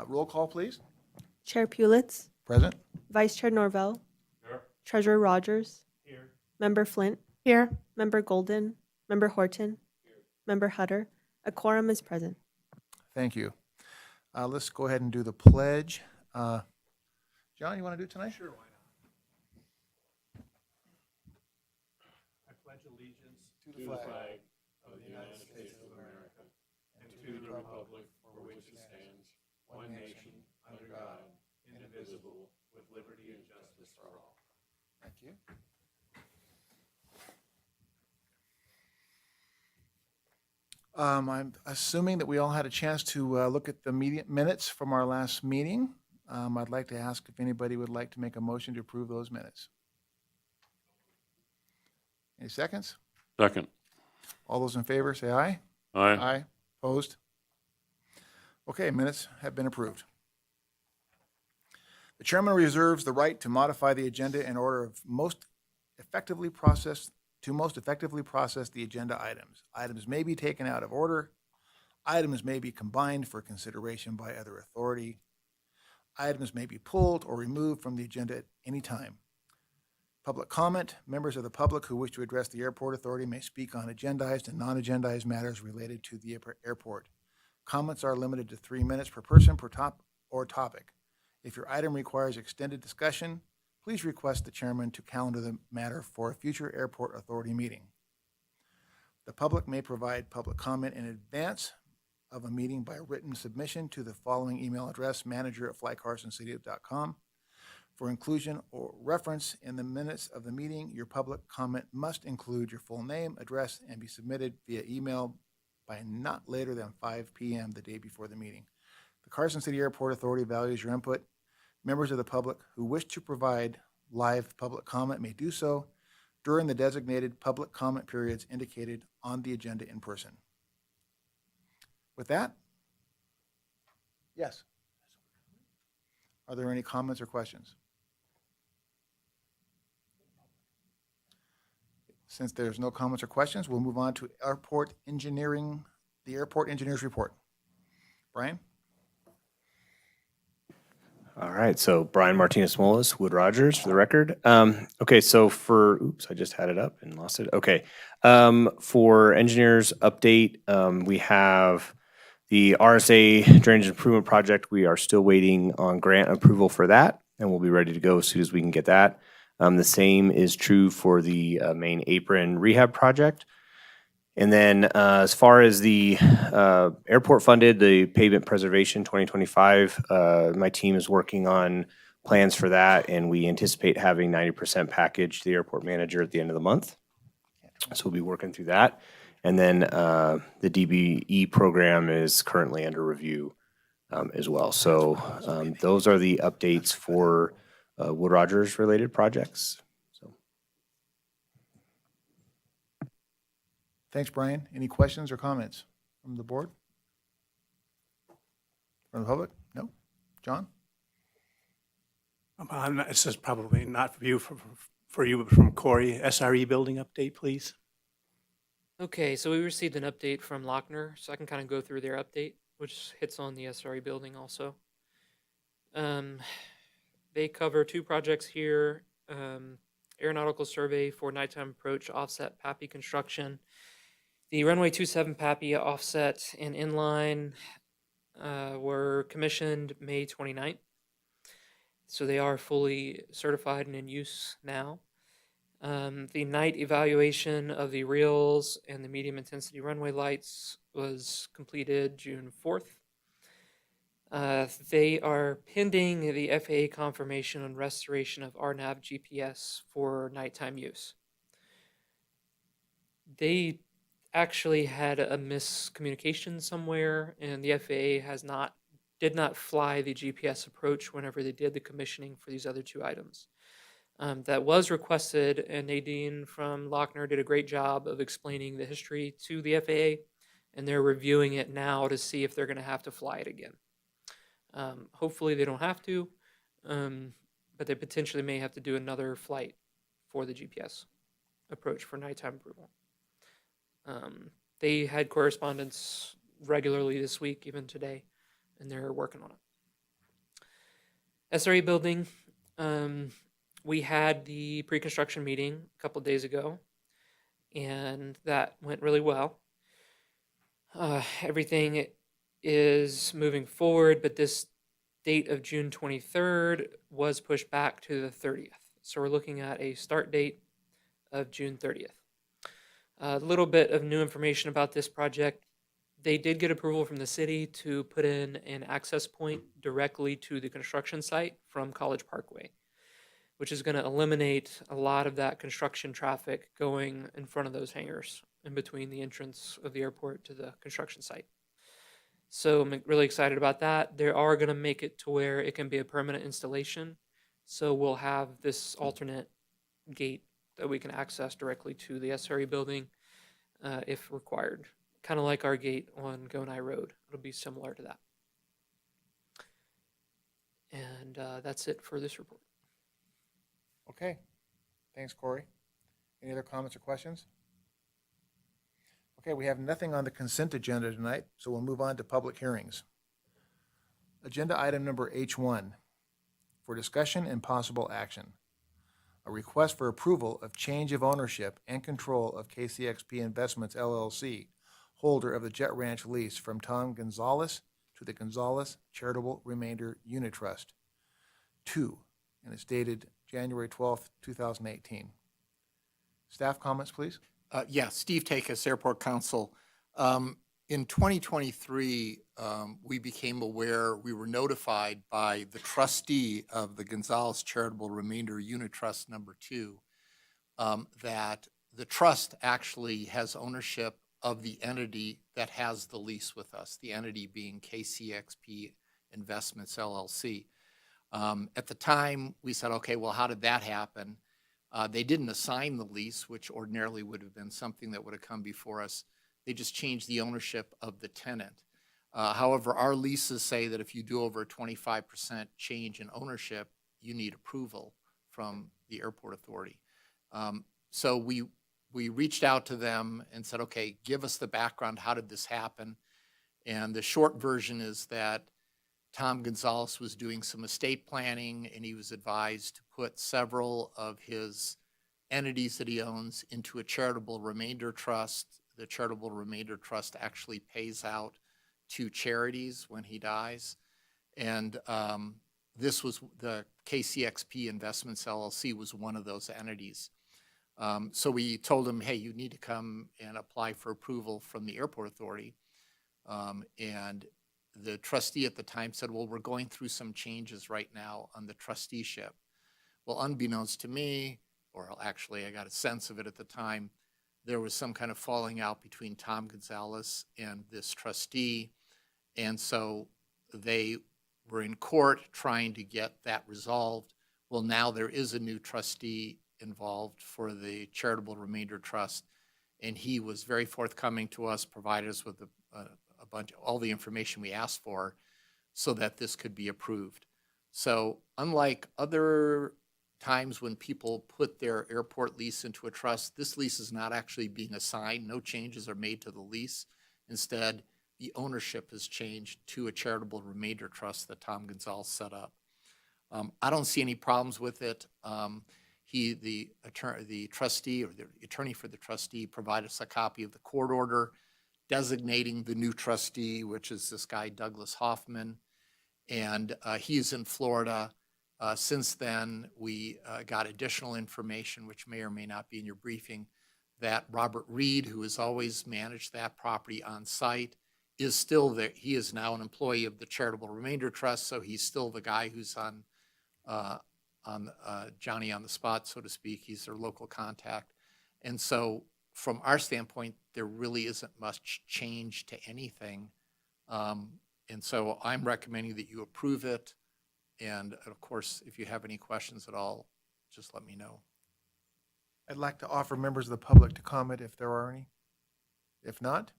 Roll call, please. Chair Pulitz, Present. Vice Chair Norvell, Here. Treasurer Rogers, Here. Member Flint, Here. Member Golden, Member Horton, Member Hutter. A quorum is present. Thank you. Let's go ahead and do the pledge. John, you want to do it tonight? Sure, why not? I pledge allegiance to the flag of the United States of America and to the republic for which it stands, one nation, under God, indivisible, with liberty and justice for all. Thank you. I'm assuming that we all had a chance to look at the minutes from our last meeting. I'd like to ask if anybody would like to make a motion to approve those minutes. Any seconds? Second. All those in favor, say aye. Aye. Aye. Opposed? Okay, minutes have been approved. The chairman reserves the right to modify the agenda in order of most effectively process the agenda items. Items may be taken out of order. Items may be combined for consideration by other authority. Items may be pulled or removed from the agenda at any time. Public comment. Members of the public who wish to address the airport authority may speak on agendized and non-agendized matters related to the airport. Comments are limited to 3 minutes per person per topic. If your item requires extended discussion, please request the chairman to calendar the matter for a future airport authority meeting. The public may provide public comment in advance of a meeting by written submission to the following email address, manager@flycarsoncity.com. For inclusion or reference in the minutes of the meeting, your public comment must include your full name, address, and be submitted via email by not later than 5 p.m. the day before the meeting. The Carson City Airport Authority values your input. Members of the public who wish to provide live public comment may do so during the designated public comment periods indicated on the agenda in person. With that, yes. Are there any comments or questions? Since there's no comments or questions, we'll move on to the airport engineer's report. Brian? All right, so Brian Martinez-Molas, Wood Rogers, for the record. Okay, so oops, I just had it up and lost it. Okay, for engineers update, we have the RSA Drainage Improvement Project. We are still waiting on grant approval for that, and we'll be ready to go as soon as we can get that. The same is true for the main apron rehab project. And then as far as the airport funded, the pavement preservation 2025, my team is working on plans for that, and we anticipate having 90% package to the airport manager at the end of the month. So we'll be working through that. And then the DBE program is currently under review as well. So those are the updates for Wood Rogers related projects. Thanks, Brian. Any questions or comments from the board? From the public? No? John? This is probably not for you, but from Corey. SRE building update, please. Okay, so we received an update from Lochner, so I can kind of go through their update, which hits on the SRE building also. They cover 2 projects here, aeronautical survey for nighttime approach offset PAPI construction. The runway 27 PAPI offset and inline were commissioned May 29th. So they are fully certified and in use now. The night evaluation of the reels and the medium intensity runway lights was completed June 4th. They are pending the FAA confirmation on restoration of RNAV GPS for nighttime use. They actually had a miscommunication somewhere, and the FAA did not fly the GPS approach whenever they did the commissioning for these other 2 items. That was requested, and Nadine from Lochner did a great job of explaining the history to the FAA, and they're reviewing it now to see if they're going to have to fly it again. Hopefully they don't have to, but they potentially may have to do another flight for the GPS approach for nighttime approval. They had correspondence regularly this week, even today, and they're working on it. SRE building, we had the pre-construction meeting a couple days ago, and that went really well. Everything is moving forward, but this date of June 23rd was pushed back to the 30th. So we're looking at a start date of June 30th. A little bit of new information about this project. They did get approval from the city to put in an access point directly to the construction site from College Parkway, which is going to eliminate a lot of that construction traffic going in front of those hangars in between the entrance of the airport to the construction site. So I'm really excited about that. They are going to make it to where it can be a permanent installation. So we'll have this alternate gate that we can access directly to the SRE building if required. Kind of like our gate on Gonai Road. It'll be similar to that. And that's it for this report. Okay. Thanks, Corey. Any other comments or questions? Okay, we have nothing on the consent agenda tonight, so we'll move on to public hearings. Agenda item number H1 for discussion and possible action. A request for approval of change of ownership and control of KCXP Investments LLC, holder of the Jet Ranch lease from Tom Gonzalez to the Gonzalez Charitable Remainder Unit Trust. 2, and it's dated January 12th, 2018. Staff comments, please. Yeah, Steve Takis, Airport Council. In 2023, we became aware, we were notified by the trustee of the Gonzalez Charitable Remainder Unit Trust Number 2 that the trust actually has ownership of the entity that has the lease with us, the entity being KCXP Investments LLC. At the time, we said, okay, well, how did that happen? They didn't assign the lease, which ordinarily would have been something that would have come before us. They just changed the ownership of the tenant. However, our leases say that if you do over a 25% change in ownership, you need approval from the airport authority. So we reached out to them and said, okay, give us the background. How did this happen? And the short version is that Tom Gonzalez was doing some estate planning, and he was advised to put several of his entities that he owns into a charitable remainder trust. The charitable remainder trust actually pays out to charities when he dies. And this was the KCXP Investments LLC was one of those entities. So we told him, hey, you need to come and apply for approval from the airport authority. And the trustee at the time said, well, we're going through some changes right now on the trusteeship. Well, unbeknownst to me, or actually I got a sense of it at the time, there was some kind of falling out between Tom Gonzalez and this trustee. And so they were in court trying to get that resolved. Well, now there is a new trustee involved for the Charitable Remainder Trust, and he was very forthcoming to us, provided us with a bunch, all the information we asked for so that this could be approved. So unlike other times when people put their airport lease into a trust, this lease is not actually being assigned. No changes are made to the lease. Instead, the ownership has changed to a charitable remainder trust that Tom Gonzalez set up. I don't see any problems with it. The trustee or the attorney for the trustee provided us a copy of the court order designating the new trustee, which is this guy, Douglas Hoffman, and he's in Florida. Since then, we got additional information, which may or may not be in your briefing, that Robert Reed, who has always managed that property on site, is still there. He is now an employee of the Charitable Remainder Trust, so he's still the guy who's on Johnny on the spot, so to speak. He's their local contact. And so from our standpoint, there really isn't much change to anything. And so I'm recommending that you approve it. And of course, if you have any questions at all, just let me know. I'd like to offer members of the public to comment if there are any. If not,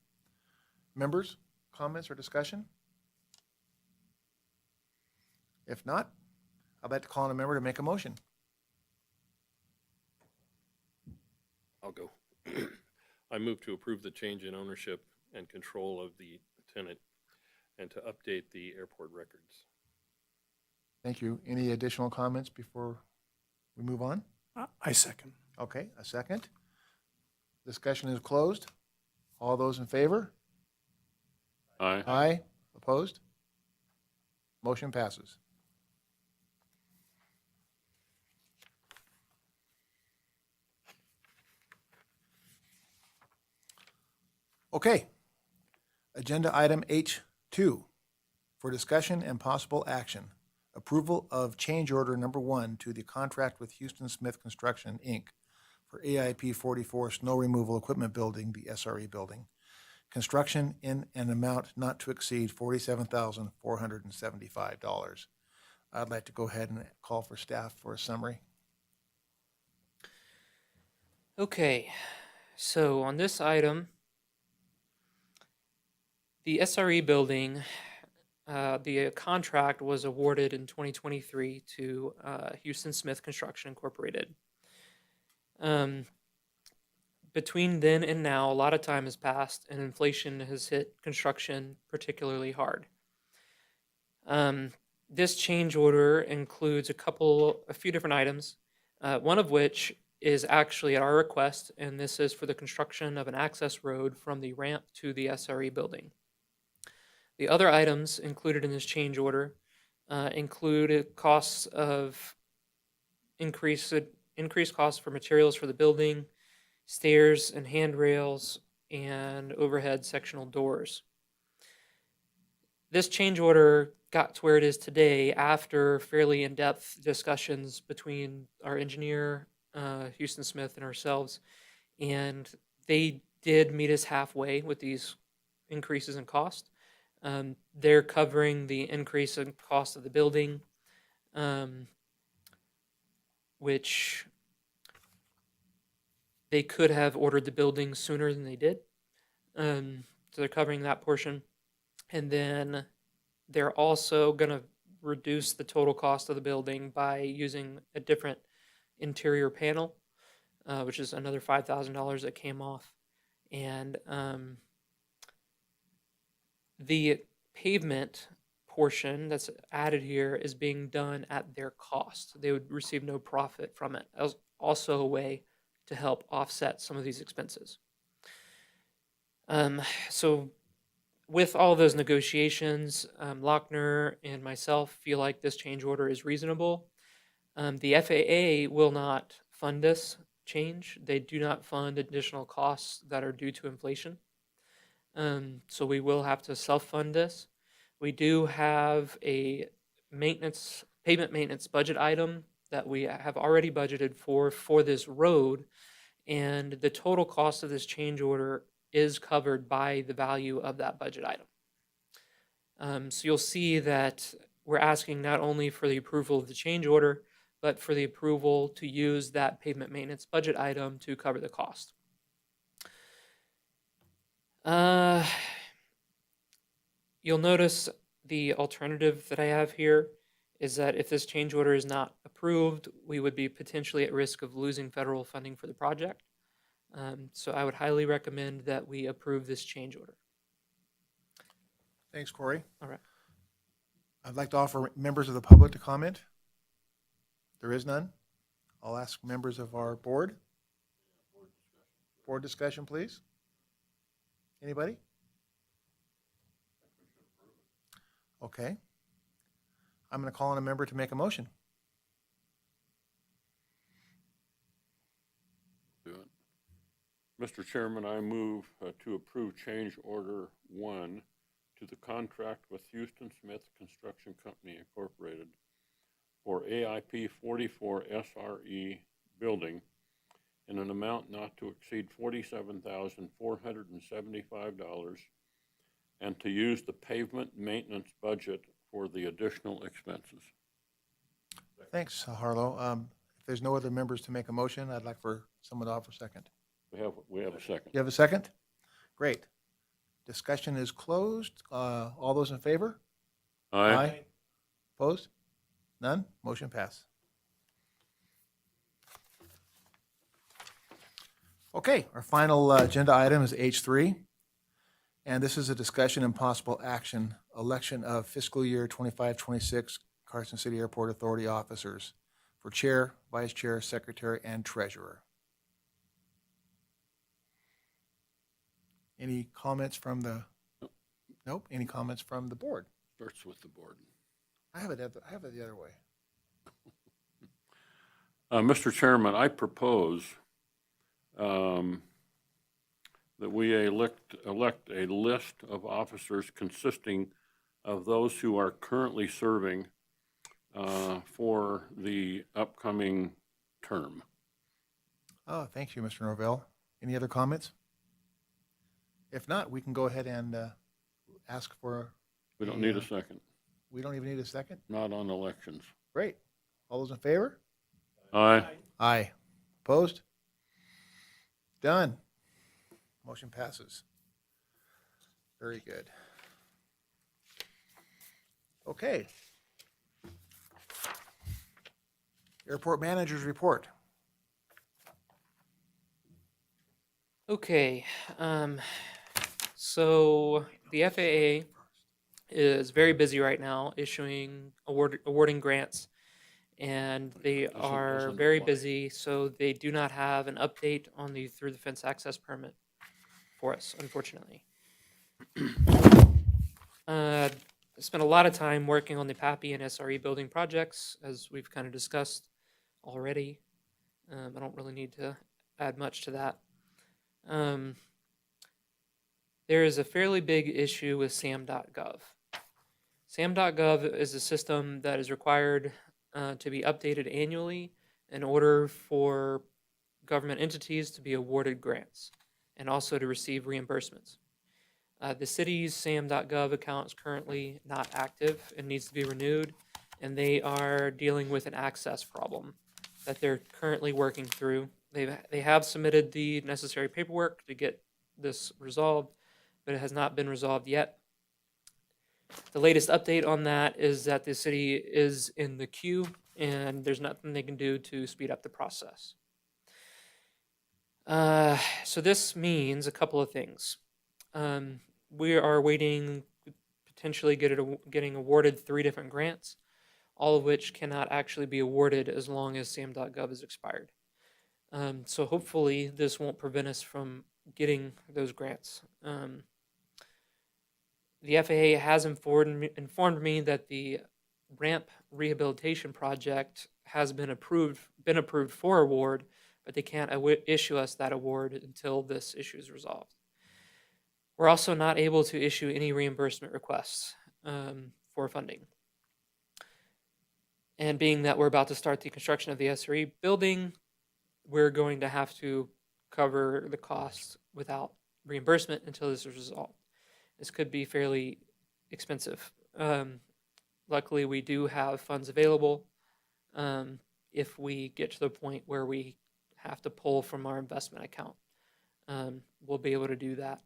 members, comments or discussion? If not, I'd like to call on a member to make a motion. I'll go. I move to approve the change in ownership and control of the tenant and to update the airport records. Thank you. Any additional comments before we move on? I second. Okay, a second. Discussion is closed. All those in favor? Aye. Aye. Opposed? Motion passes. Okay. Agenda item H2 for discussion and possible action. Approval of change order number 1 to the contract with Houston Smith Construction, Inc. for AIP 44 Snow Removal Equipment Building, the SRE building. Construction in an amount not to exceed $47,475. I'd like to go ahead and call for staff for a summary. Okay, so on this item, the SRE building, the contract was awarded in 2023 to Houston Smith Construction Incorporated. Between then and now, a lot of time has passed, and inflation has hit construction particularly hard. This change order includes a few different items, one of which is actually at our request, and this is for the construction of an access road from the ramp to the SRE building. The other items included in this change order include costs of increased costs for materials for the building, stairs and handrails, and overhead sectional doors. This change order got to where it is today after fairly in-depth discussions between our engineer, Houston Smith, and ourselves, and they did meet us halfway with these increases in cost. They're covering the increase in cost of the building, which they could have ordered the building sooner than they did. So they're covering that portion. And then they're also going to reduce the total cost of the building by using a different interior panel, which is another $5,000 that came off. And the pavement portion that's added here is being done at their cost. They would receive no profit from it. That was also a way to help offset some of these expenses. So with all those negotiations, Lochner and myself feel like this change order is reasonable. The FAA will not fund this change. They do not fund additional costs that are due to inflation. So we will have to self-fund this. We do have a pavement maintenance budget item that we have already budgeted for this road, and the total cost of this change order is covered by the value of that budget item. So you'll see that we're asking not only for the approval of the change order, but for the approval to use that pavement maintenance budget item to cover the cost. You'll notice the alternative that I have here is that if this change order is not approved, we would be potentially at risk of losing federal funding for the project. So I would highly recommend that we approve this change order. Thanks, Corey. All right. I'd like to offer members of the public to comment. There is none. I'll ask members of our board. Board discussion, please. Anybody? Okay. I'm going to call on a member to make a motion. Do it. Mr. Chairman, I move to approve change order 1 to the contract with Houston Smith Construction Company Incorporated for AIP 44 SRE building in an amount not to exceed $47,475 and to use the pavement maintenance budget for the additional expenses. Thanks, Harlow. If there's no other members to make a motion, I'd like for someone to offer a second. We have a second. You have a second? Great. Discussion is closed. All those in favor? Aye. Opposed? None? Motion passed. Okay, our final agenda item is H3. And this is a discussion and possible action, election of fiscal year 25-26 Carson City Airport Authority officers for chair, vice chair, secretary, and treasurer. Any comments from the, nope, any comments from the board? Starts with the board. I have it the other way. Mr. Chairman, I propose that we elect a list of officers consisting of those who are currently serving for the upcoming term. Oh, thank you, Mr. Norvell. Any other comments? If not, we can go ahead and ask for, We don't need a second, we don't even need a second? not on elections. Great. All those in favor? Aye. Aye. Opposed? Done. Motion passes. Very good. Okay. Airport managers report. Okay, so the FAA is very busy right now awarding grants, and they are doesn't very apply. busy, so they do not have an update on the through the fence access permit for us, unfortunately. I spent a lot of time working on the PAPI and SRE building projects, as we've kind of discussed already. I don't really need to add much to that. There is a fairly big issue with SAM.gov. SAM.gov is a system that is required to be updated annually in order for government entities to be awarded grants and also to receive reimbursements. The city's SAM.gov account is currently not active and needs to be renewed, and they are dealing with an access problem that they're currently working through. They have submitted the necessary paperwork to get this resolved, but it has not been resolved yet. The latest update on that is that the city is in the queue and there's nothing they can do to speed up the process. So this means a couple of things. We are waiting, potentially getting awarded 3 different grants, all of which cannot actually be awarded as long as SAM.gov is expired. So hopefully this won't prevent us from getting those grants. The FAA has informed me that the ramp rehabilitation project has been approved for award, but they can't issue us that award until this issue is resolved. We're also not able to issue any reimbursement requests for funding. And being that we're about to start the construction of the SRE building, we're going to have to cover the costs without reimbursement until this is resolved. This could be fairly expensive. Luckily, we do have funds available if we get to the point where we have to pull from our investment account. We'll be able to do that.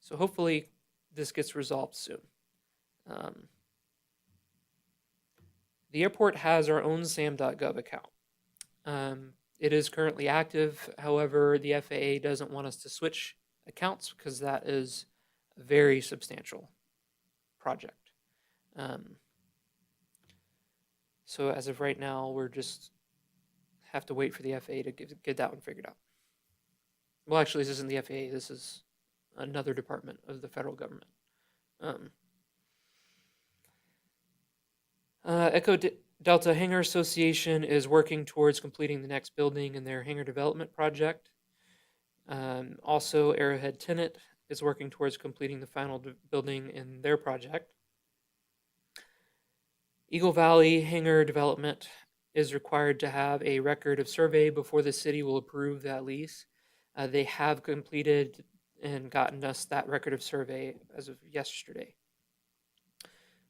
So hopefully this gets resolved soon. The airport has our own SAM.gov account. It is currently active. However, the FAA doesn't want us to switch accounts because that is a very substantial project. So as of right now, we're just have to wait for the FAA to get that one figured out. Well, actually, this isn't the FAA. This is another department of the federal government. Echo Delta Hangar Association is working towards completing the next building in their hangar development project. Also, Arrowhead Tenant is working towards completing the final building in their project. Eagle Valley Hangar Development is required to have a record of survey before the city will approve that lease. They have completed and gotten us that record of survey as of yesterday.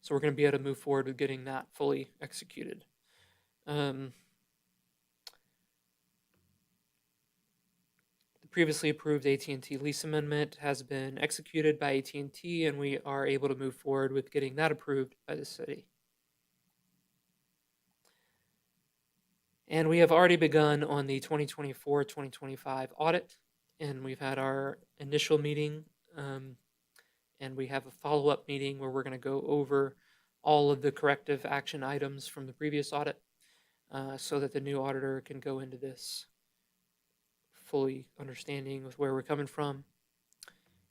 So we're going to be able to move forward with getting that fully executed. The previously approved AT&T lease amendment has been executed by AT&T, and we are able to move forward with getting that approved by the city. And we have already begun on the 2024-2025 audit, and we've had our initial meeting, and we have a follow-up meeting where we're going to go over all of the corrective action items from the previous audit, so that the new auditor can go into this fully understanding with where we're coming from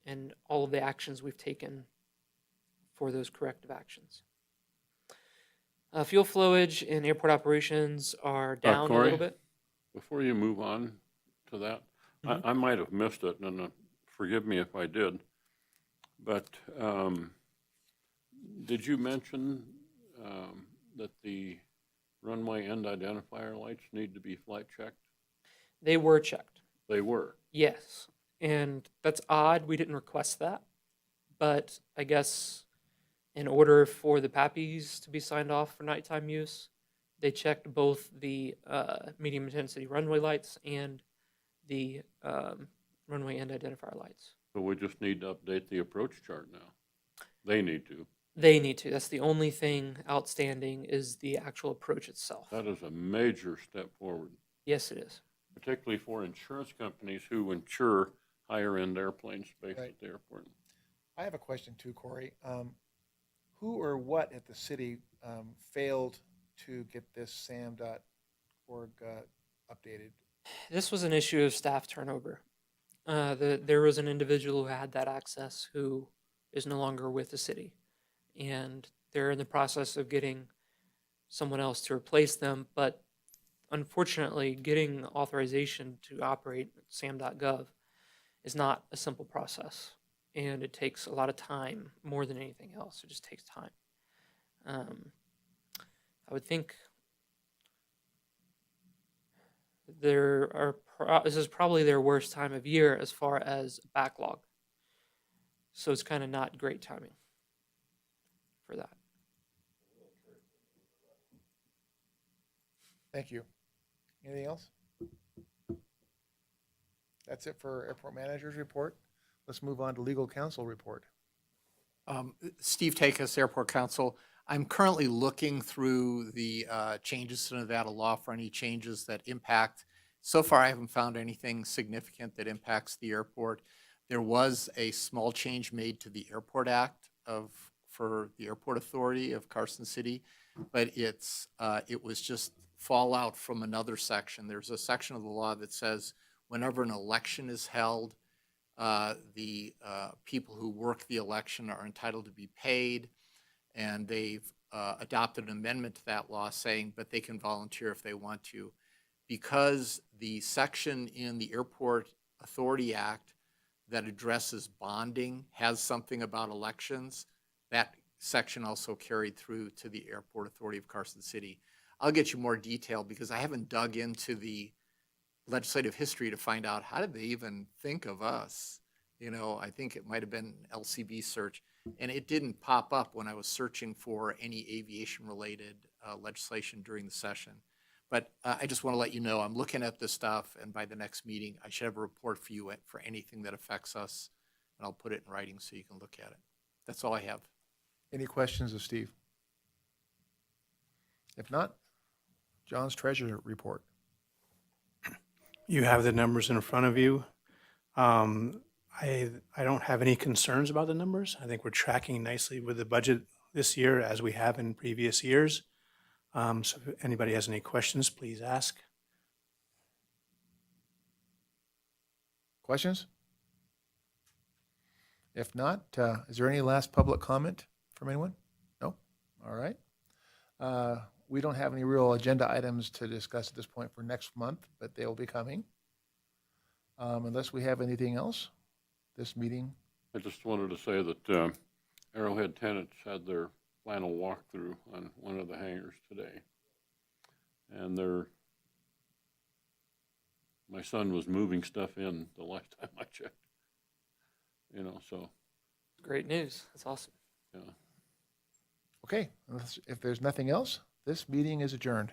and all of the actions we've taken for those corrective actions. Fuel flowage and airport operations are down a little Corey? bit. Before you move on to that, I might have missed it, and forgive me if I did, but did you mention that the runway end identifier lights need to be flight checked? They were checked. They were. Yes. And that's odd. We didn't request that. But I guess in order for the PAPIs to be signed off for nighttime use, they checked both the medium intensity runway lights and the runway end identifier lights. So we just need to update the approach chart now. They need to. They need to. That's the only thing outstanding is the actual approach itself. That is a major step forward, Yes, it is. particularly for insurance companies who insure higher-end airplanes based Right. at the airport. I have a question too, Corey. Who or what at the city failed to get this SAM.org updated? This was an issue of staff turnover. There was an individual who had that access who is no longer with the city. And they're in the process of getting someone else to replace them. But unfortunately, getting authorization to operate SAM.gov is not a simple process. And it takes a lot of time, more than anything else. It just takes time. I would think this is probably their worst time of year as far as backlog. So it's kind of not great timing for that. Thank you. Anything else? That's it for airport manager's report. Let's move on to legal counsel report. Steve Takis, Airport Counsel. I'm currently looking through the changes to Nevada law for any changes that impact. So far, I haven't found anything significant that impacts the airport. There was a small change made to the Airport Act for the Airport Authority of Carson City, but it was just fallout from another section. There's a section of the law that says whenever an election is held, the people who work the election are entitled to be paid, and they've adopted an amendment to that law saying, but they can volunteer if they want to. Because the section in the Airport Authority Act that addresses bonding has something about elections, that section also carried through to the Airport Authority of Carson City. I'll get you more detail because I haven't dug into the legislative history to find out how did they even think of us. You know, I think it might have been an LCB search, and it didn't pop up when I was searching for any aviation-related legislation during the session. But I just want to let you know, I'm looking at this stuff, and by the next meeting, I should have a report for you for anything that affects us, and I'll put it in writing so you can look at it. That's all I have. Any questions of Steve? If not, John's treasurer report. You have the numbers in front of you. I don't have any concerns about the numbers. I think we're tracking nicely with the budget this year as we have in previous years. So if anybody has any questions, please ask. Questions? If not, is there any last public comment from anyone? No? All right. We don't have any real agenda items to discuss at this point for next month, but they will be coming. Unless we have anything else, this meeting. I just wanted to say that Arrowhead Tenants had their final walkthrough on one of the hangars today. And my son was moving stuff in the last time I checked. You know, so, Great news. That's awesome. yeah. Okay, if there's nothing else, this meeting is adjourned.